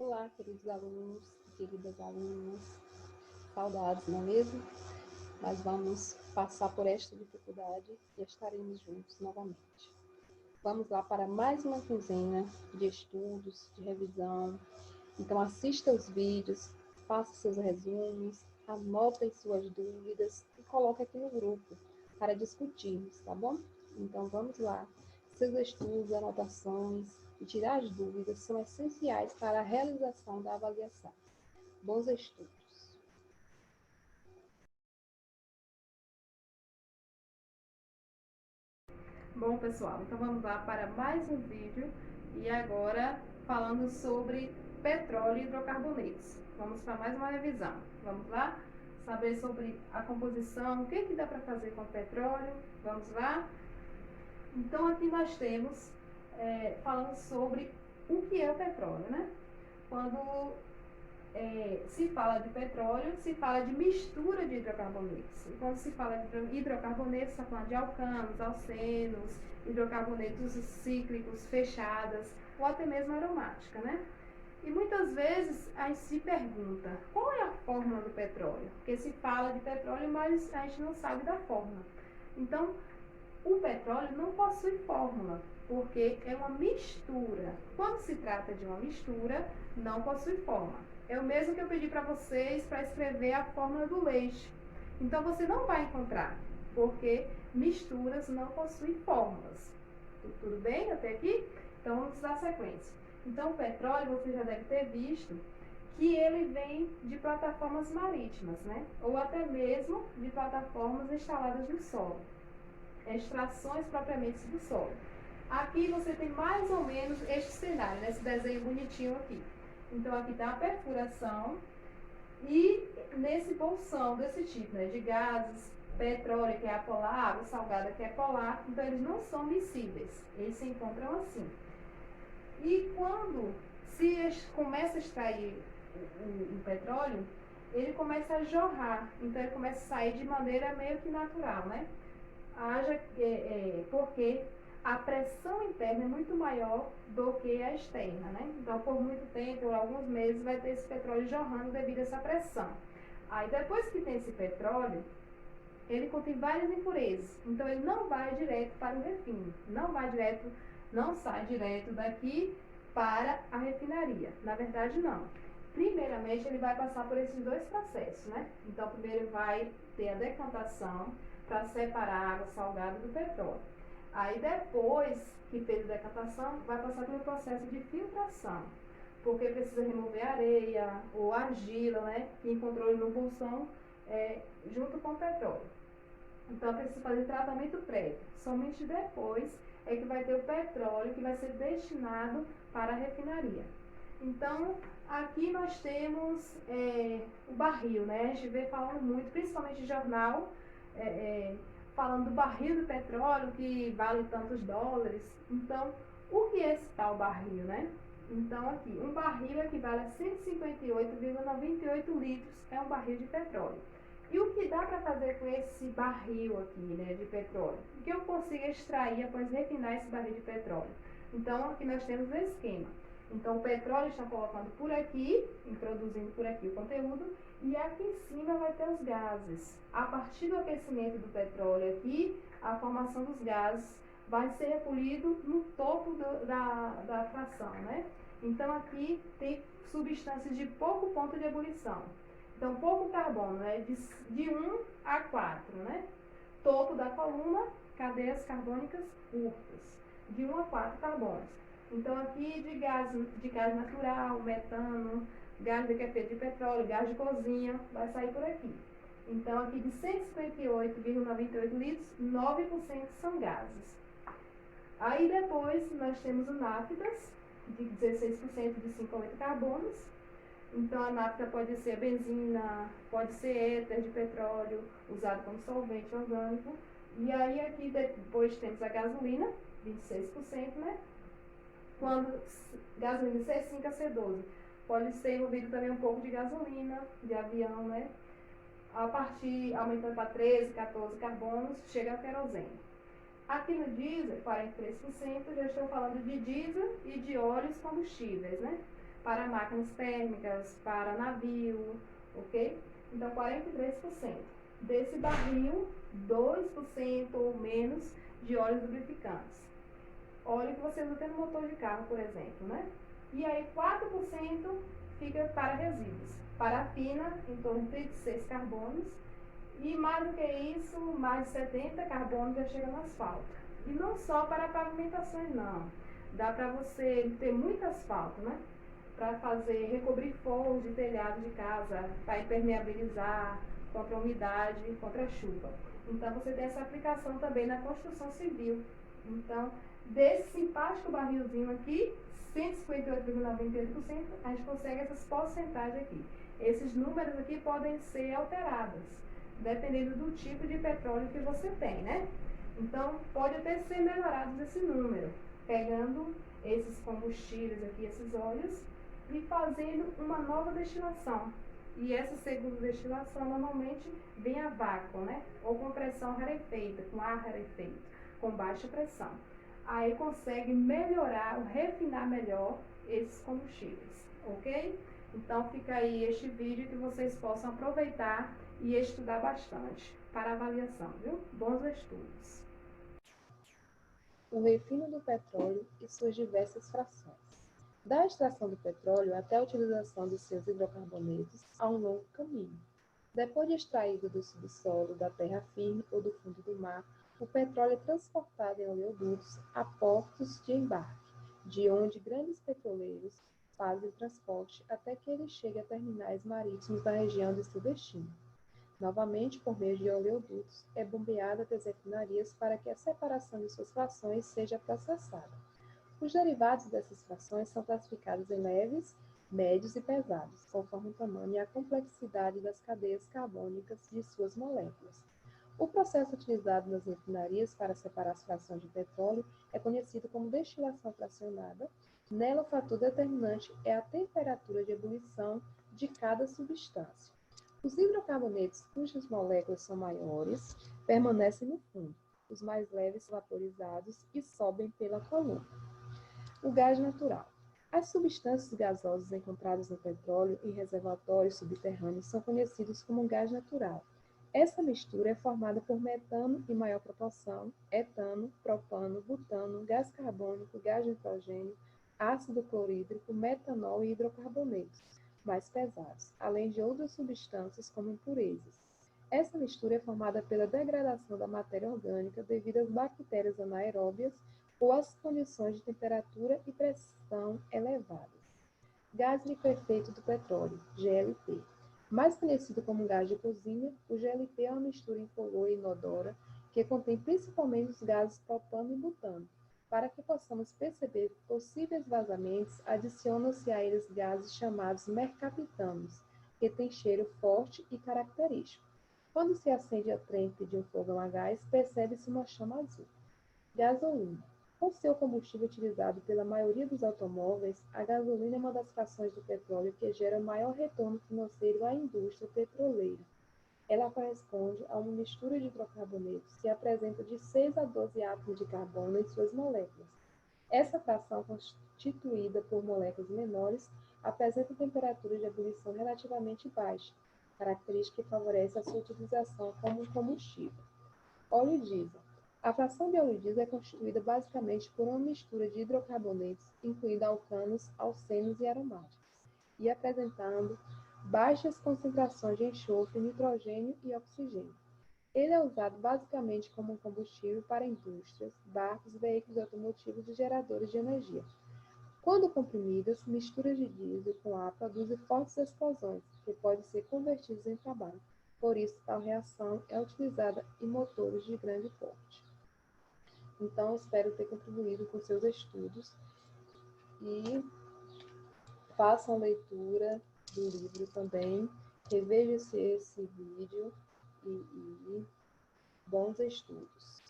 Olá, queridos alunos e queridas alunas, saudades, não é mesmo? Nós vamos passar por esta dificuldade e estaremos juntos novamente. Vamos lá para mais uma quinzena de estudos, de revisão. Então assista os vídeos, faça seus resumos, anotem suas dúvidas e coloque aqui no grupo para discutirmos, tá bom? Então vamos lá. Seus estudos, anotações e tirar as dúvidas são essenciais para a realização da avaliação. Bons estudos! Bom, pessoal, então vamos lá para mais um vídeo e agora falando sobre petróleo e hidrocarbonetos. Vamos para mais uma revisão. Vamos lá? Saber sobre a composição, o que dá para fazer com o petróleo. Vamos lá? Então aqui nós temos falando sobre o que é o petróleo, né? Quando se fala de petróleo, se fala de mistura de hidrocarbonetos. E quando se fala de hidrocarbonetos, está falando de alcanos, alcenos, hidrocarbonetos cíclicos, fechadas, ou até mesmo aromática, né? E muitas vezes a gente se pergunta, qual é a fórmula do petróleo? Porque se fala de petróleo, mas a gente não sabe da fórmula. Então, o petróleo não possui fórmula, porque é uma mistura. Quando se trata de uma mistura, não possui fórmula. É o mesmo que eu pedi para vocês para escrever a fórmula do leite. Então você não vai encontrar, porque misturas não possuem fórmulas. Tudo bem até aqui? Então vamos dar sequência. Então o petróleo, você já deve ter visto que ele vem de plataformas marítimas, né? Ou até mesmo de plataformas instaladas no solo. Extrações propriamente do solo. Aqui você tem mais ou menos este cenário, nesse desenho bonitinho aqui. Então aqui está a perfuração e nesse bolsão desse tipo, né, de gases, petróleo que é apolar, água salgada que é polar, então eles não são miscíveis, eles se encontram assim. E quando se começa a extrair o petróleo, ele começa a jorrar, então ele começa a sair de maneira meio que natural, né? Porque a pressão interna é muito maior do que a externa, né? Então, por muito tempo, por alguns meses, vai ter esse petróleo jorrando devido a essa pressão. Aí, depois que tem esse petróleo, ele contém várias impurezas. Então, ele não vai direto para o refino, não sai direto daqui para a refinaria. Na verdade, não. Primeiramente, ele vai passar por esses dois processos, né? Então, primeiro vai ter a decantação para separar a água salgada do petróleo. Aí depois que fez a decantação, vai passar pelo processo de filtração, porque precisa remover areia ou argila, né, que encontrou no bolsão junto com o petróleo. Então precisa fazer tratamento prévio. Somente depois é que vai ter o petróleo que vai ser destinado para a refinaria. Então aqui nós temos o barril, né? A gente vê falando muito, principalmente em jornal, falando do barril do petróleo que vale tantos dólares. Então, o que é esse tal barril, né? Então, aqui, um barril equivale a 158,98 litros, é um barril de petróleo. E o que dá para fazer com esse barril aqui, né, de petróleo? O que eu consigo extrair após refinar esse barril de petróleo? Então, aqui nós temos o esquema. Então, o petróleo está colocando por aqui, introduzindo por aqui o conteúdo, e aqui em cima vai ter os gases. A partir do aquecimento do petróleo aqui, a formação dos gases vai ser recolhido no topo da fração, né? Então, aqui tem substâncias de pouco ponto de ebulição. Então, pouco carbono, né? De 1 a 4, né? Topo da coluna, cadeias carbônicas curtas, de 1 a 4 carbonos. Então, aqui de gás natural, metano, gás de feito de petróleo, gás de cozinha, vai sair por aqui. Então, aqui de 158,98 litros, 9% são gases. Aí depois nós temos o naftas, de 16% de 5 a 8 carbonos. Então, a nafta pode ser benzina, pode ser éter de petróleo, usado como solvente orgânico. E aí aqui depois temos a gasolina, 26%, né? Quando gasolina C5 a C12, pode ser envolvido também um pouco de gasolina, de avião, né? A partir, aumentando para 13, 14 carbonos, chega a querosene. Aqui no diesel, 43%, já estou falando de diesel e de óleos combustíveis, né? para máquinas térmicas, para navio, ok? Então, 43%. Desse barril, 2% ou menos de óleos lubrificantes. Óleo que você usa até no motor de carro, por exemplo, né? E aí, 4% fica para resíduos. Parafina, em torno de 36 carbonos. E mais do que isso, mais de 70 carbonos já chega no asfalto. E não só para pavimentações, não. Dá para você ter muito asfalto, né? Para fazer, recobrir forros de telhado de casa, para impermeabilizar contra a umidade, contra a chuva. Então, você tem essa aplicação também na construção civil. Então, desse simpático barrilzinho aqui, 158,98%, a gente consegue essas porcentagens aqui. Esses números aqui podem ser alterados, dependendo do tipo de petróleo que você tem, né? Então, pode até ser melhorado esse número, pegando esses combustíveis aqui, esses óleos, e fazendo uma nova destilação. E essa segunda destilação normalmente vem a vácuo, né? Ou com pressão rarefeita, com ar rarefeito, com baixa pressão. Aí consegue melhorar, refinar melhor esses combustíveis, ok? Então fica aí este vídeo que vocês possam aproveitar e estudar bastante para avaliação, viu? Bons estudos. O refino do petróleo e suas diversas frações. Da extração do petróleo até a utilização de seus hidrocarbonetos, há um longo caminho. Depois de extraído do subsolo, da terra firme ou do fundo do mar, o petróleo é transportado em oleodutos a portos de embarque, de onde grandes petroleiros fazem o transporte até que ele chegue a terminais marítimos da região de seu destino. Novamente, por meio de oleodutos, é bombeado até as refinarias para que a separação de suas frações seja processada. Os derivados dessas frações são classificados em leves, médios e pesados, conforme o tamanho e a complexidade das cadeias carbônicas de suas moléculas. O processo utilizado nas refinarias para separar as frações de petróleo é conhecido como destilação fracionada. Nela, o fator determinante é a temperatura de ebulição de cada substância. Os hidrocarbonetos, cujas moléculas são maiores, permanecem no fundo. Os mais leves são vaporizados e sobem pela coluna. O gás natural. As substâncias gasosas encontradas no petróleo em reservatórios subterrâneos são conhecidas como gás natural. Essa mistura é formada por metano em maior proporção, etano, propano, butano, gás carbônico, gás nitrogênio, ácido clorídrico, metanol e hidrocarbonetos mais pesados, além de outras substâncias como impurezas. Essa mistura é formada pela degradação da matéria orgânica devido às bactérias anaeróbias ou às condições de temperatura e pressão elevadas. Gás liquefeito do petróleo, GLP. Mais conhecido como gás de cozinha, o GLP é uma mistura incolor e inodora que contém principalmente os gases propano e butano. Para que possamos perceber possíveis vazamentos, adicionam-se a eles gases chamados mercaptanos, que têm cheiro forte e característico. Quando se acende a trempe de um fogão a gás, percebe-se uma chama azul. Gasolina. Com seu combustível utilizado pela maioria dos automóveis, a gasolina é uma das frações do petróleo que gera maior retorno financeiro à indústria petroleira. Ela corresponde a uma mistura de hidrocarbonetos que apresenta de 6 a 12 átomos de carbono em suas moléculas. Essa fração, constituída por moléculas menores, apresenta temperatura de ebulição relativamente baixa, característica que favorece a sua utilização como combustível. Óleo diesel. A fração de óleo diesel é constituída basicamente por uma mistura de hidrocarbonetos, incluindo alcanos, alcenos e aromáticos, e apresentando baixas concentrações de enxofre, nitrogênio e oxigênio. Ele é usado basicamente como um combustível para indústrias, barcos, veículos automotivos e geradores de energia. Quando comprimidas, misturas de diesel com ar produzem fortes explosões, que podem ser convertidas em trabalho. Por isso, tal reação é utilizada em motores de grande porte. Então, espero ter contribuído com seus estudos e façam a leitura do livro também, reveja esse vídeo e bons estudos.